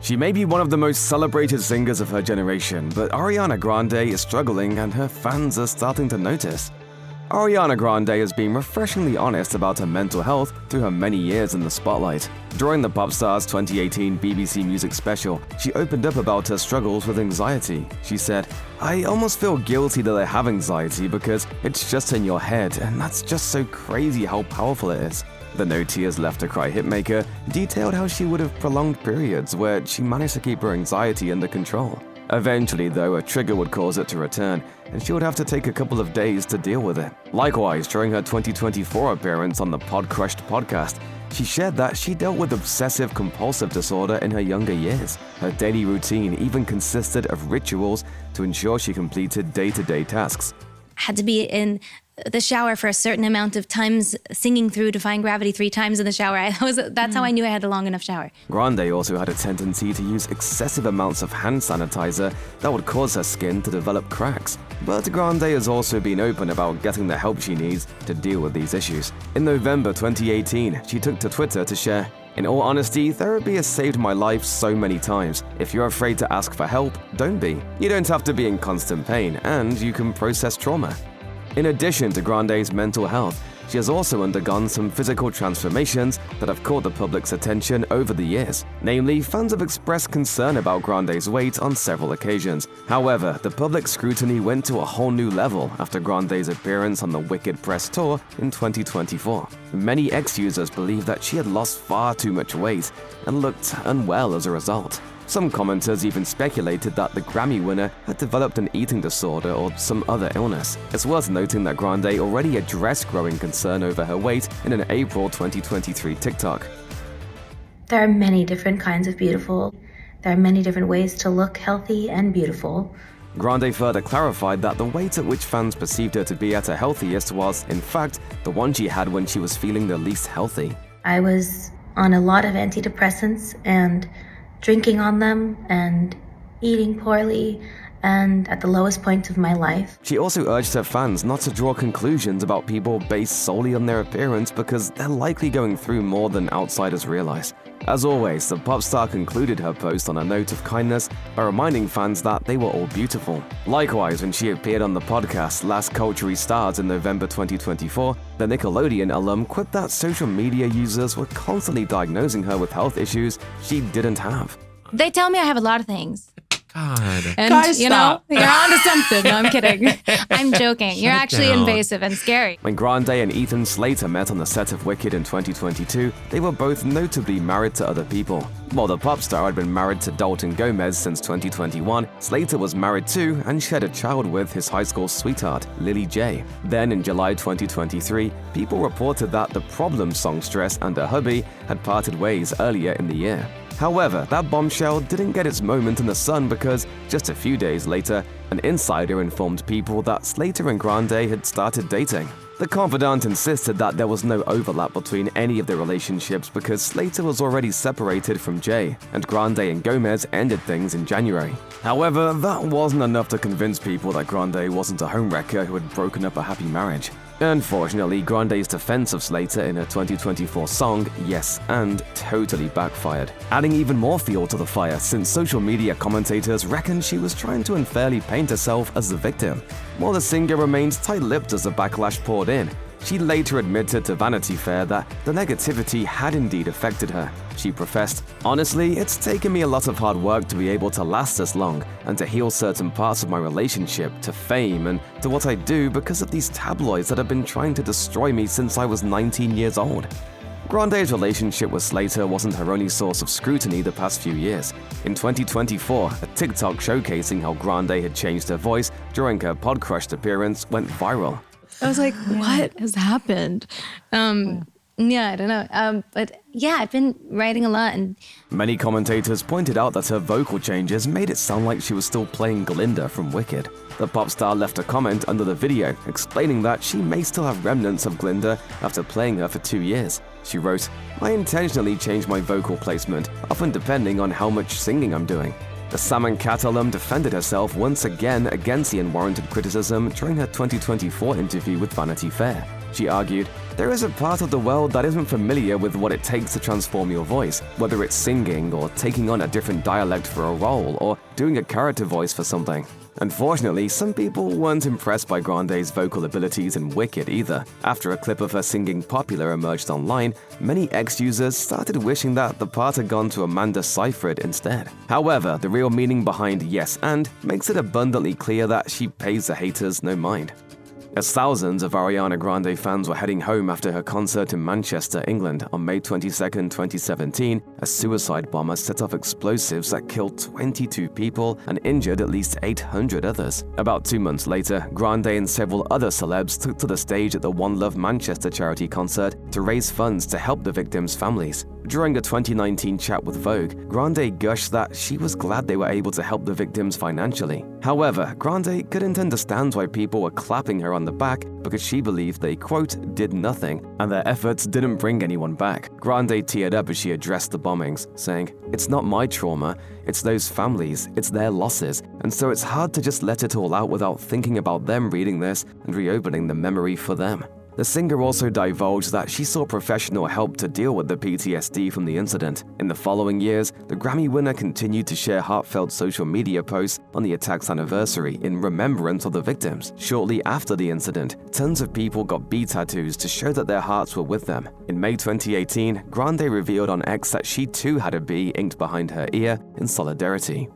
She may be one of the most celebrated singers of her generation, but Ariana Grande is struggling and her fans are starting to notice. Ariana Grande has been refreshingly honest about her mental health through her many years in the spotlight. During the pop star's 2018 BBC Music special, she opened up about her struggles with anxiety. She said, "I almost feel guilty that I have anxiety because it's just in your head, and that's just so crazy how powerful it is." The No Tears Left to Cry hitmaker detailed how she would have prolonged periods where she managed to keep her anxiety under control. Eventually, though, a trigger would cause it to return, and she would have to take a couple of days to deal with it. Likewise, during her 2024 appearance on the Podcrushed podcast, she shared that she dealt with obsessive-compulsive disorder in her younger years. Her daily routine even consisted of rituals to ensure she completed day-to-day tasks. Had to be in the shower for a certain amount of times, singing through Defying Gravity 3 times in the shower. That's how I knew I had a long enough shower. Grande also had a tendency to use excessive amounts of hand sanitizer that would cause her skin to develop cracks. But Grande has also been open about getting the help she needs to deal with these issues. In November 2018, she took to Twitter to share, "In all honesty, therapy has saved my life so many times. If you're afraid to ask for help, don't be. You don't have to be in constant pain, and you can process trauma." In addition to Grande's mental health, she has also undergone some physical transformations that have caught the public's attention over the years. Namely, fans have expressed concern about Grande's weight on several occasions. However, the public scrutiny went to a whole new level after Grande's appearance on the Wicked press tour in 2024. Many ex-users believe that she had lost far too much weight and looked unwell as a result. Some commenters even speculated that the Grammy winner had developed an eating disorder or some other illness. It's worth noting that Grande already addressed growing concern over her weight in an April 2023 TikTok. There are many different kinds of beautiful. There are many different ways to look healthy and beautiful. Grande further clarified that the weight at which fans perceived her to be at her healthiest was, in fact, the one she had when she was feeling the least healthy. I was on a lot of antidepressants and drinking on them and eating poorly and at the lowest point of my life. She also urged her fans not to draw conclusions about people based solely on their appearance because they're likely going through more than outsiders realize. As always, the pop star concluded her post on a note of kindness by reminding fans that they were all beautiful. Likewise, when she appeared on the podcast Last Culture Stars in November 2024, the Nickelodeon alum quipped that social media users were constantly diagnosing her with health issues she didn't have. They tell me I have a lot of things. God. And, Guys, you know, you're onto something. No, I'm kidding. I'm joking. You're actually down. invasive and scary. When Grande and Ethan Slater met on the set of Wicked in 2022, they were both notably married to other people. While the pop star had been married to Dalton Gomez since 2021, Slater was married to and shared a child with his high school sweetheart, Lily J. Then in July 2023, people reported that the Problem songstress and her hubby had parted ways earlier in the year. However, that bombshell didn't get its moment in the sun because just a few days later, an insider informed people that Slater and Grande had started dating. The confidant insisted that there was no overlap between any of their relationships because Slater was already separated from Jay, and Grande and Gomez ended things in January. However, that wasn't enough to convince people that Grande wasn't a homewrecker who had broken up a happy marriage. Unfortunately, Grande's defense of Slater in her 2024 song, Yes and, totally backfired, adding even more fuel to the fire since social media commentators reckon she was trying to unfairly paint herself as the victim. While the singer remains tight-lipped as the backlash poured in, she later admitted to Vanity Fair that the negativity had indeed affected her. She professed, "Honestly, it's taken me a lot of hard work to be able to last this long and to heal certain parts of my relationship, to fame, and to what I do because of these tabloids that have been trying to destroy me since I was 19 years old." Grande's relationship with Slater wasn't her only source of scrutiny the past few years. In 2024, a TikTok showcasing how Grande had changed her voice during her Podcrushed appearance went viral. I was like, what has happened? Yeah, I don't know. But yeah, I've been writing a lot. And many commentators pointed out that her vocal changes made it sound like she was still playing Glinda from Wicked. The pop star left a comment under the video explaining that she may still have remnants of Glinda after playing her for 2 years. She wrote, "I intentionally changed my vocal placement, often depending on how much singing I'm doing." The Sam & Cat alum defended herself once again against the unwarranted criticism during her 2024 interview with Vanity Fair. She argued, "There is a part of the world that isn't familiar with what it takes to transform your voice, whether it's singing or taking on a different dialect for a role or doing a character voice for something." Unfortunately, some people weren't impressed by Grande's vocal abilities in Wicked either. After a clip of her singing Popular emerged online, many ex-users started wishing that the part had gone to Amanda Seyfried instead. However, the real meaning behind "yes and" makes it abundantly clear that she pays the haters no mind. As thousands of Ariana Grande fans were heading home after her concert in Manchester, England on May 22, 2017, a suicide bomber set off explosives that killed 22 people and injured at least 800 others. About 2 months later, Grande and several other celebs took to the stage at the One Love Manchester charity concert to raise funds to help the victims' families. During a 2019 chat with Vogue, Grande gushed that she was glad they were able to help the victims financially. However, Grande couldn't understand why people were clapping her on the back because she believed they, quote, "did nothing," and their efforts didn't bring anyone back. Grande teared up as she addressed the bombings, saying, "It's not my trauma, it's those families, it's their losses, and so it's hard to just let it all out without thinking about them reading this and reopening the memory for them." The singer also divulged that she sought professional help to deal with the PTSD from the incident. In the following years, the Grammy winner continued to share heartfelt social media posts on the attack's anniversary in remembrance of the victims. Shortly after the incident, tons of people got bee tattoos to show that their hearts were with them. In May 2018, Grande revealed on X that she too had a bee inked behind her ear in solidarity.